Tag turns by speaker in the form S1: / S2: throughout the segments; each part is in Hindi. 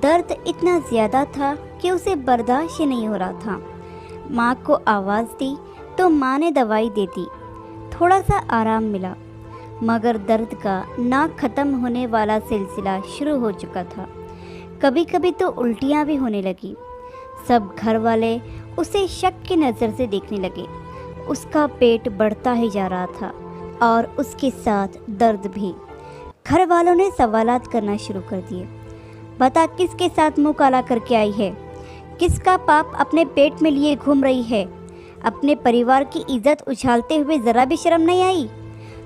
S1: दर्द इतना ज़्यादा था कि उसे बर्दाश्त ही नहीं हो रहा था। माँ को आवाज़ दी तो माँ ने दवाई दे दी। थोड़ा सा आराम मिला, मगर दर्द का ना ख़त्म होने वाला सिलसिला शुरू हो चुका था। कभी कभी तो उल्टियाँ भी होने लगी। सब घर वाले उसे शक की नज़र से देखने लगे। उसका पेट बढ़ता ही जा रहा था और उसके साथ दर्द भी। घर वालों ने सवालात करना शुरू कर दिए। बता, किसके साथ मुंह काला करके आई है? किसका पाप अपने पेट में लिए घूम रही है? अपने परिवार की इज्जत उछालते हुए ज़रा भी शर्म नहीं आई?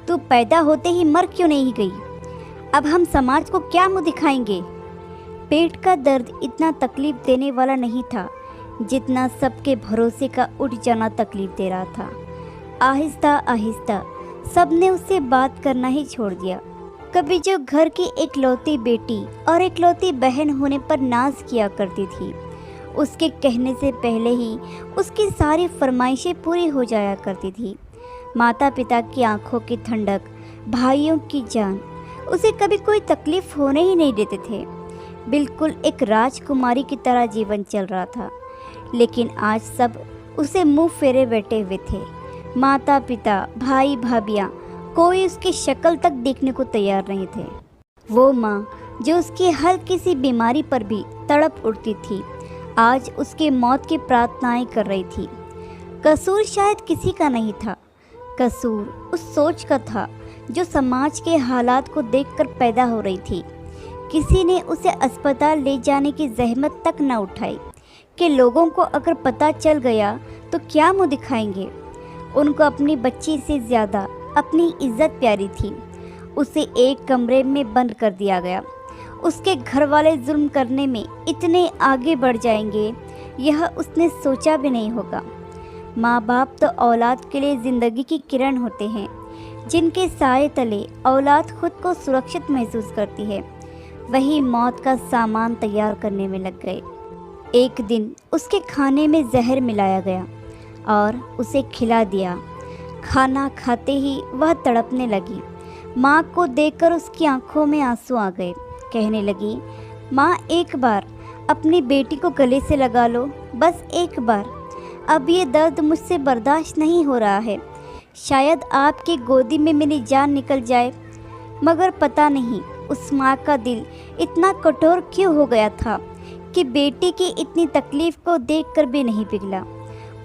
S1: तू पैदा होते ही मर क्यों नहीं गई? अब हम समाज को क्या मुंह दिखाएंगे? पेट का दर्द इतना तकलीफ देने वाला नहीं था जितना सबके भरोसे का उठ जाना तकलीफ दे रहा था। आहिस्ता आहिस्ता सबने उससे बात करना ही छोड़ दिया। कभी जो घर की इकलौती बेटी और इकलौती बहन होने पर नाज किया करती थी, उसके कहने से पहले ही उसकी सारी फरमाइशें पूरी हो जाया करती थी। माता पिता की आंखों की ठंडक, भाइयों की जान, उसे कभी कोई तकलीफ होने ही नहीं देते थे। बिल्कुल एक राजकुमारी की तरह जीवन चल रहा था। लेकिन आज सब उसे मुंह फेरे बैठे हुए थे। माता पिता, भाई भाभियाँ, कोई उसकी शक्ल तक देखने को तैयार नहीं थे। वो माँ जो उसकी हर किसी बीमारी पर भी तड़प उठती थी, आज उसके मौत की प्रार्थनाएं कर रही थी। कसूर शायद किसी का नहीं था, कसूर उस सोच का था जो समाज के हालात को देखकर पैदा हो रही थी। किसी ने उसे अस्पताल ले जाने की जहमत तक न उठाई कि लोगों को अगर पता चल गया तो क्या मुँह दिखाएंगे। उनको अपनी बच्ची से ज़्यादा अपनी इज्जत प्यारी थी। उसे एक कमरे में बंद कर दिया गया। उसके घर वाले जुल्म करने में इतने आगे बढ़ जाएंगे, यह उसने सोचा भी नहीं होगा। माँ बाप तो औलाद के लिए ज़िंदगी की किरण होते हैं, जिनके साए तले औलाद खुद को सुरक्षित महसूस करती है। वही मौत का सामान तैयार करने में लग गए। एक दिन उसके खाने में जहर मिलाया गया और उसे खिला दिया। खाना खाते ही वह तड़पने लगी। माँ को देखकर उसकी आंखों में आंसू आ गए। कहने लगी, माँ एक बार अपनी बेटी को गले से लगा लो, बस एक बार। अब ये दर्द मुझसे बर्दाश्त नहीं हो रहा है। शायद आपकी गोदी में मेरी जान निकल जाए। मगर पता नहीं उस माँ का दिल इतना कठोर क्यों हो गया था कि बेटी की इतनी तकलीफ़ को देखकर भी नहीं पिघला।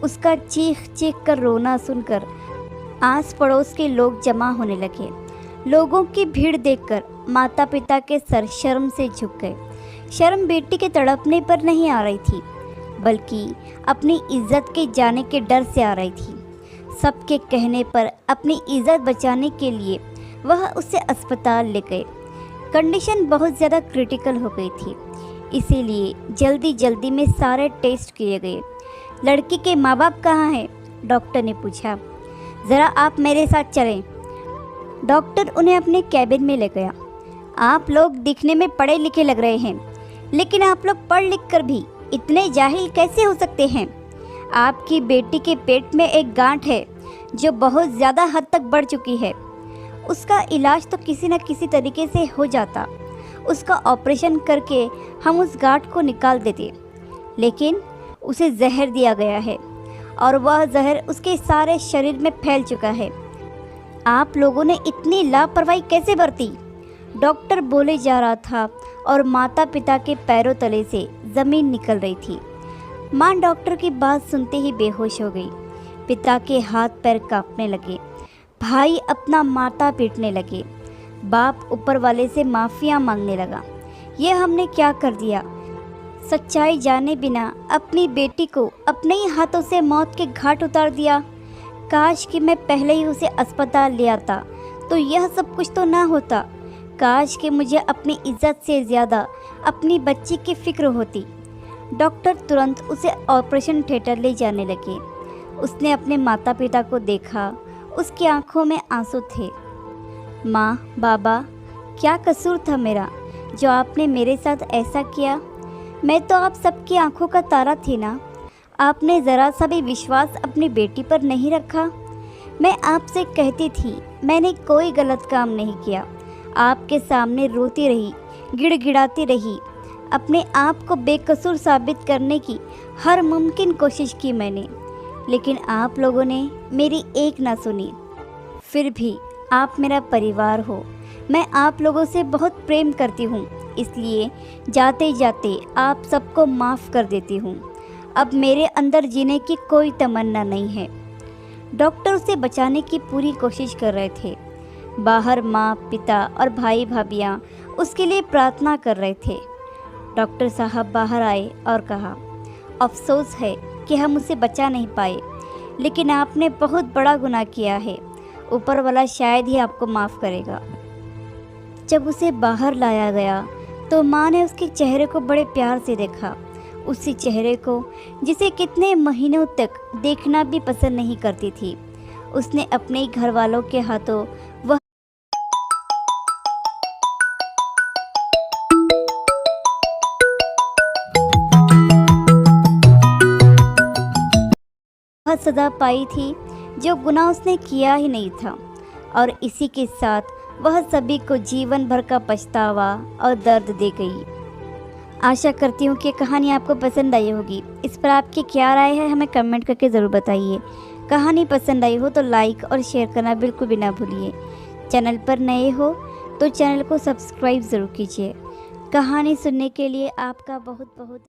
S1: उसका चीख चीख कर रोना सुनकर आस पड़ोस के लोग जमा होने लगे। लोगों की भीड़ देखकर माता पिता के सर शर्म से झुक गए। शर्म बेटी के तड़पने पर नहीं आ रही थी, बल्कि अपनी इज्जत के जाने के डर से आ रही थी। सबके कहने पर अपनी इज्जत बचाने के लिए वह उसे अस्पताल ले गए। कंडीशन बहुत ज़्यादा क्रिटिकल हो गई थी, इसीलिए जल्दी जल्दी में सारे टेस्ट किए गए। लड़की के माँ बाप कहाँ हैं? डॉक्टर ने पूछा। ज़रा आप मेरे साथ चलें। डॉक्टर उन्हें अपने कैबिन में ले गया। आप लोग दिखने में पढ़े लिखे लग रहे हैं, लेकिन आप लोग पढ़ लिख कर भी इतने जाहिल कैसे हो सकते हैं? आपकी बेटी के पेट में एक गांठ है जो बहुत ज़्यादा हद तक बढ़ चुकी है। उसका इलाज तो किसी न किसी तरीके से हो जाता। उसका ऑपरेशन करके हम उस गांठ को निकाल देते, लेकिन उसे जहर दिया गया है और वह जहर उसके सारे शरीर में फैल चुका है। आप लोगों ने इतनी लापरवाही कैसे बरती? डॉक्टर बोले जा रहा था और माता पिता के पैरों तले से ज़मीन निकल रही थी। माँ डॉक्टर की बात सुनते ही बेहोश हो गई। पिता के हाथ पैर कांपने लगे। भाई अपना माथा पीटने लगे। बाप ऊपर वाले से माफ़िया मांगने लगा। ये हमने क्या कर दिया? सच्चाई जाने बिना अपनी बेटी को अपने ही हाथों से मौत के घाट उतार दिया। काश कि मैं पहले ही उसे अस्पताल ले आता तो यह सब कुछ तो ना होता। काश कि मुझे अपनी इज्जत से ज़्यादा अपनी बच्ची की फ़िक्र होती। डॉक्टर तुरंत उसे ऑपरेशन थिएटर ले जाने लगे। उसने अपने माता पिता को देखा। उसकी आंखों में आंसू थे। माँ, बाबा, क्या कसूर था मेरा जो आपने मेरे साथ ऐसा किया? मैं तो आप सबकी आंखों का तारा थी ना। आपने ज़रा सा भी विश्वास अपनी बेटी पर नहीं रखा। मैं आपसे कहती थी मैंने कोई गलत काम नहीं किया। आपके सामने रोती रही, गिड़गिड़ाती रही। अपने आप को बेकसूर साबित करने की हर मुमकिन कोशिश की मैंने, लेकिन आप लोगों ने मेरी एक ना सुनी। फिर भी आप मेरा परिवार हो, मैं आप लोगों से बहुत प्रेम करती हूँ, इसलिए जाते जाते आप सबको माफ़ कर देती हूँ। अब मेरे अंदर जीने की कोई तमन्ना नहीं है। डॉक्टर उसे बचाने की पूरी कोशिश कर रहे थे। बाहर माँ, पिता और भाई भाभियाँ उसके लिए प्रार्थना कर रहे थे। डॉक्टर साहब बाहर आए और कहा, अफसोस है कि हम उसे बचा नहीं पाए, लेकिन आपने बहुत बड़ा गुनाह किया है। ऊपर वाला शायद ही आपको माफ़ करेगा। जब उसे बाहर लाया गया तो माँ ने उसके चेहरे को बड़े प्यार से देखा, उसी चेहरे को जिसे कितने महीनों तक देखना भी पसंद नहीं करती थी। उसने अपने ही घर वालों के हाथों वह सज़ा पाई थी जो गुनाह उसने किया ही नहीं था, और इसी के साथ वह सभी को जीवन भर का पछतावा और दर्द दे गई। आशा करती हूँ कि कहानी आपको पसंद आई होगी। इस पर आपकी क्या राय है हमें कमेंट करके ज़रूर बताइए। कहानी पसंद आई हो तो लाइक और शेयर करना बिल्कुल भी ना भूलिए। चैनल पर नए हो तो चैनल को सब्सक्राइब ज़रूर कीजिए। कहानी सुनने के लिए आपका बहुत बहुत